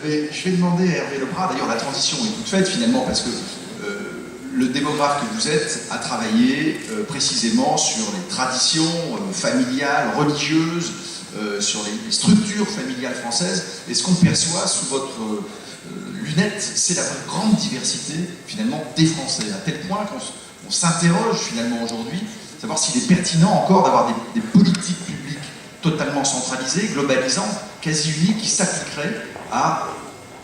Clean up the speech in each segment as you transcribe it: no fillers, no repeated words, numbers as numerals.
Mais je vais demander à Hervé Lebras, d'ailleurs la transition est toute faite finalement, parce que le démographe que vous êtes a travaillé précisément sur les traditions familiales, religieuses, sur les structures familiales françaises, et ce qu'on perçoit sous votre lunette, c'est la grande diversité finalement des Français, à tel point qu'on s'interroge finalement aujourd'hui, savoir s'il est pertinent encore d'avoir des politiques publiques totalement centralisées, globalisantes, quasi uniques, qui s'appliqueraient à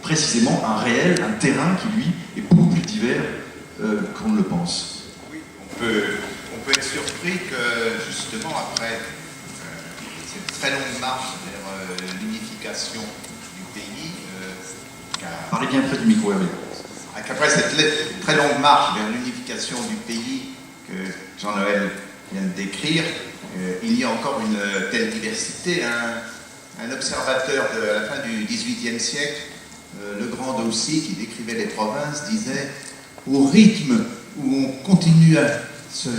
précisément un terrain qui lui est beaucoup plus divers qu'on ne le pense. Oui, on peut être surpris que justement après cette très longue marche vers l'unification du pays, parlez bien près du micro, Hervé. Qu'après cette très longue marche vers l'unification du pays que Jean-Noël vient de décrire, il y a encore une telle diversité. Un observateur de la fin du XVIIIe siècle, le grand Daucy, qui décrivait les provinces, disait « Au rythme où on continue à se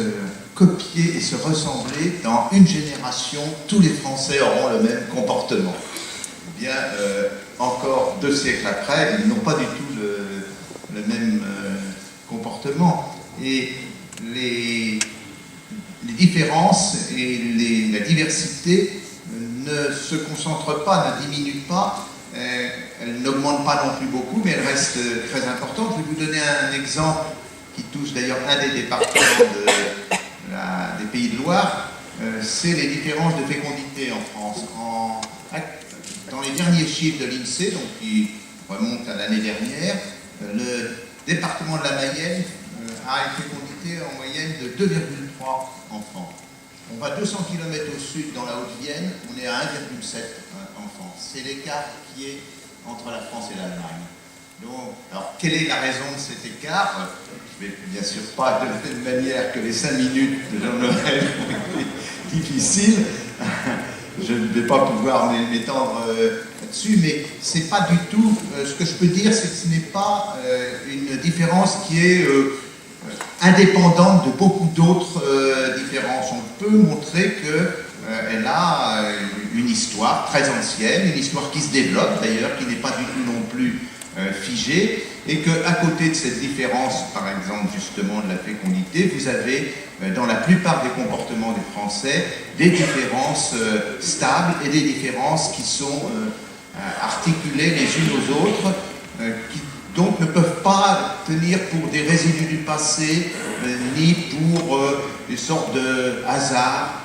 copier et se ressembler, dans une génération, tous les Français auront le même comportement. » Eh bien, encore 2 siècles après, ils n'ont pas du tout le même comportement. Et les différences et la diversité ne se concentrent pas, ne diminuent pas, elles n'augmentent pas non plus beaucoup, mais elles restent très importantes. Je vais vous donner un exemple qui touche d'ailleurs un des départements des Pays de Loire, c'est les différences de fécondité en France. Dans les derniers chiffres de l'INSEE, donc qui remontent à l'année dernière, le département de la Mayenne a une fécondité en moyenne de 2,3 enfants. On va 200 km au sud, dans la Haute-Vienne, on est à 1,7 enfants. C'est l'écart qui est entre la France et l'Allemagne. Donc, alors, quelle est la raison de cet écart? Je ne vais bien sûr pas de la même manière que les 5 minutes de Jean-Noël ont été difficiles. Je ne vais pas pouvoir m'étendre là-dessus, mais c'est pas du tout. Ce que je peux dire, c'est que ce n'est pas une différence qui est indépendante de beaucoup d'autres différences. On peut montrer qu'elle a une histoire très ancienne, une histoire qui se développe d'ailleurs, qui n'est pas du tout non plus figée, et qu'à côté de cette différence, par exemple justement de la fécondité, vous avez dans la plupart des comportements des Français des différences stables et des différences qui sont articulées les unes aux autres, qui donc ne peuvent pas tenir pour des résidus du passé, ni pour des sortes de hasards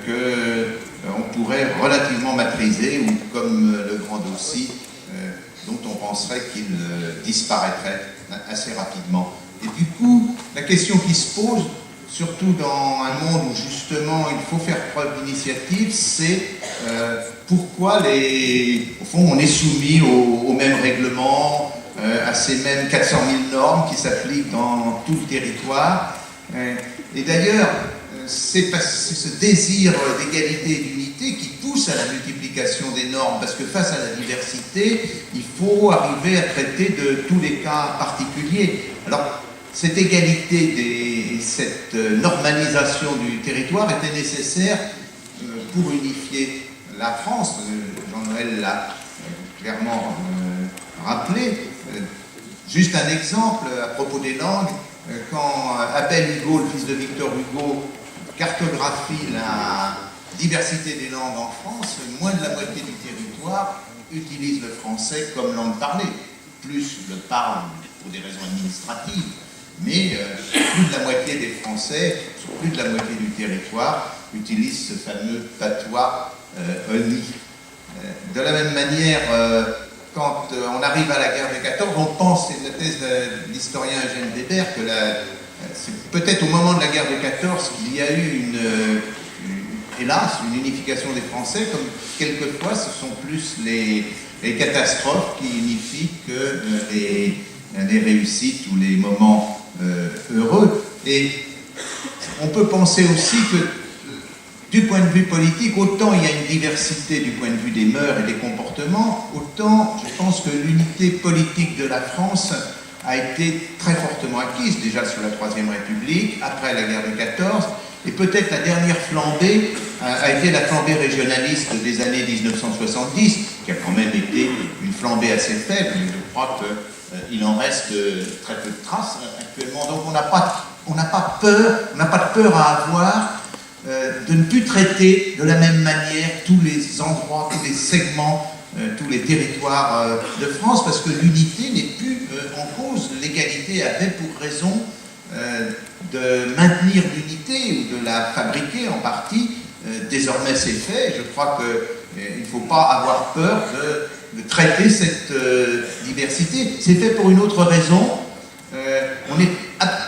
qu'on pourrait relativement maîtriser, ou comme le grand Daucy, dont on penserait qu'il disparaîtrait assez rapidement. Et du coup, la question qui se pose, surtout dans un monde où justement il faut faire preuve d'initiative, c'est pourquoi au fond on est soumis aux mêmes règlements, à ces mêmes 400 000 normes qui s'appliquent dans tout le territoire. Et d'ailleurs, c'est ce désir d'égalité et d'unité qui pousse à la multiplication des normes, parce que face à la diversité, il faut arriver à traiter de tous les cas particuliers. Alors, cette égalité et cette normalisation du territoire était nécessaire pour unifier la France. Jean-Noël l'a clairement rappelé. Juste un exemple à propos des langues, quand Abel Hugo, le fils de Victor Hugo, cartographie la diversité des langues en France, moins de la moitié du territoire utilise le français comme langue parlée. Plus le parle pour des raisons administratives, mais plus de la moitié des Français, sur plus de la moitié du territoire, utilisent ce fameux patois Oni. De la même manière, quand on arrive à la guerre de 14, on pense, c'est la thèse de l'historien Eugène Weber, que c'est peut-être au moment de la guerre de 14 qu'il y a eu hélas, une unification des Français, comme quelquefois ce sont plus les catastrophes qui unifient que les réussites ou les moments heureux. Et on peut penser aussi que du point de vue politique, autant il y a une diversité du point de vue des mœurs et des comportements, autant je pense que l'unité politique de la France a été très fortement acquise, déjà sous la Troisième République, après la guerre de 14, et peut-être la dernière flambée a été la flambée régionaliste des années 1970, qui a quand même été une flambée flambée assez faible. Je crois qu'il en reste très peu de traces actuellement. Donc on n'a pas de peur à avoir de ne plus traiter de la même manière tous les endroits, tous les segments, tous les territoires de France, parce que l'unité n'est plus en cause. L'égalité avait pour raison de maintenir l'unité ou de la fabriquer en partie. Désormais c'est fait. Je crois qu'il ne faut pas avoir peur de traiter cette diversité. C'est fait pour une autre raison.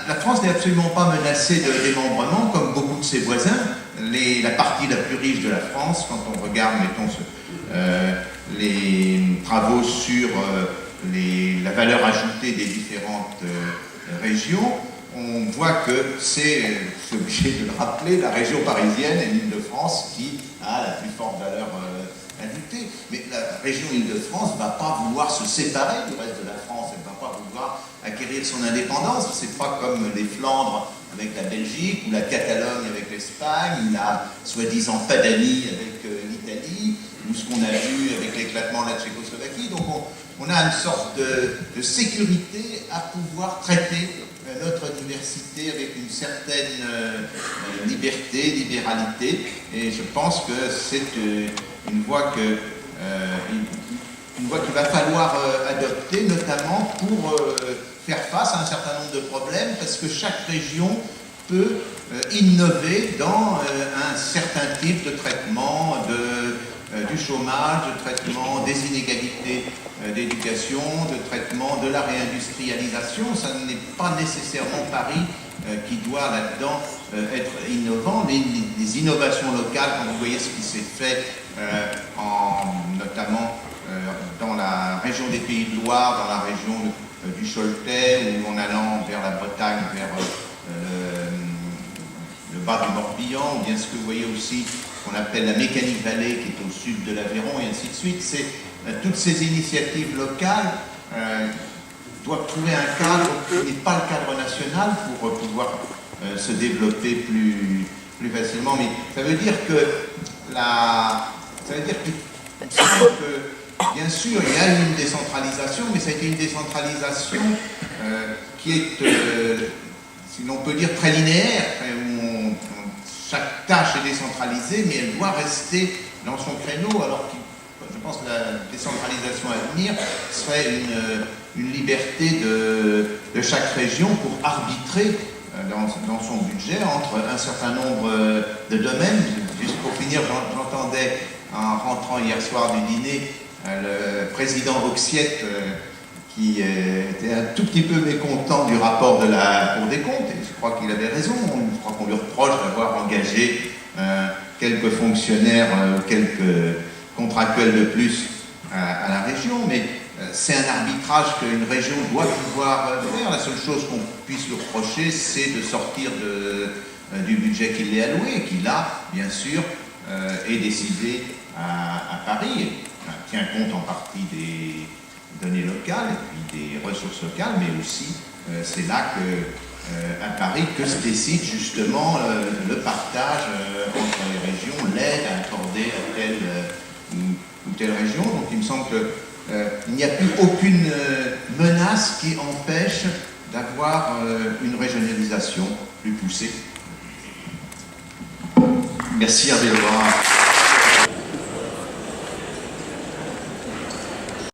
La France n'est absolument pas menacée de démembrement comme beaucoup de ses voisins. La partie la plus riche de la France, quand on regarde, mettons, les travaux sur la valeur ajoutée des différentes régions, on voit que c'est obligé de le rappeler, la région parisienne et l'Île-de-France qui a la plus forte valeur ajoutée. Mais la région Île-de-France ne va pas vouloir se séparer du reste de la France, elle ne va pas vouloir acquérir son indépendance. C'est pas comme les Flandres avec la Belgique, ou la Catalogne avec l'Espagne, ou la soi-disant Padanie avec l'Italie, ou ce qu'on a vu avec l'éclatement de la Tchécoslovaquie. Donc on a une sorte de sécurité à pouvoir traiter notre diversité avec une certaine liberté, libéralité, et je pense que c'est une voie qu'il va falloir adopter, notamment pour faire face à un certain nombre de problèmes, parce que chaque région peut innover dans un certain type de traitement du chômage, de traitement des inégalités d'éducation, de traitement de la réindustrialisation. Ça n'est pas nécessairement Paris qui doit là-dedans être innovant. Les innovations locales, quand vous voyez ce qui s'est fait notamment dans la région des Pays de Loire, dans la région du Choletais, ou en allant vers la Bretagne, vers le bas du Morbihan, ou bien ce que vous voyez aussi qu'on appelle la Mécanique Vallée, qui est au sud de l'Aveyron, et ainsi de suite. Toutes ces initiatives locales doivent trouver un cadre qui n'est pas le cadre national pour pouvoir se développer plus facilement. Mais ça veut dire que bien sûr, il y a eu une décentralisation, mais ça a été une décentralisation qui est, si l'on peut dire, très linéaire, où chaque tâche est décentralisée, mais elle doit rester dans son créneau, alors que je pense que la décentralisation à venir serait une liberté de chaque région pour arbitrer dans son budget entre un certain nombre de domaines. Juste pour finir, j'entendais en rentrant hier soir du dîner le président Oxiette qui était un tout petit peu mécontent du rapport de la Cour des comptes, et je crois qu'il avait raison. Je crois qu'on lui reproche d'avoir engagé quelques fonctionnaires, quelques contractuels de plus à la région, mais c'est un arbitrage qu'une région doit pouvoir faire. La seule chose qu'on puisse lui reprocher, c'est de sortir du budget qui lui est alloué, qui là, bien sûr, est décidé à Paris, tient compte en partie des données locales et puis des ressources locales, mais aussi c'est là à Paris que se décide justement le partage entre les régions, l'aide à accorder à telle ou telle région. Donc il me semble qu'il n'y a plus aucune menace qui empêche d'avoir une régionalisation plus poussée. Merci Hervé Lebras.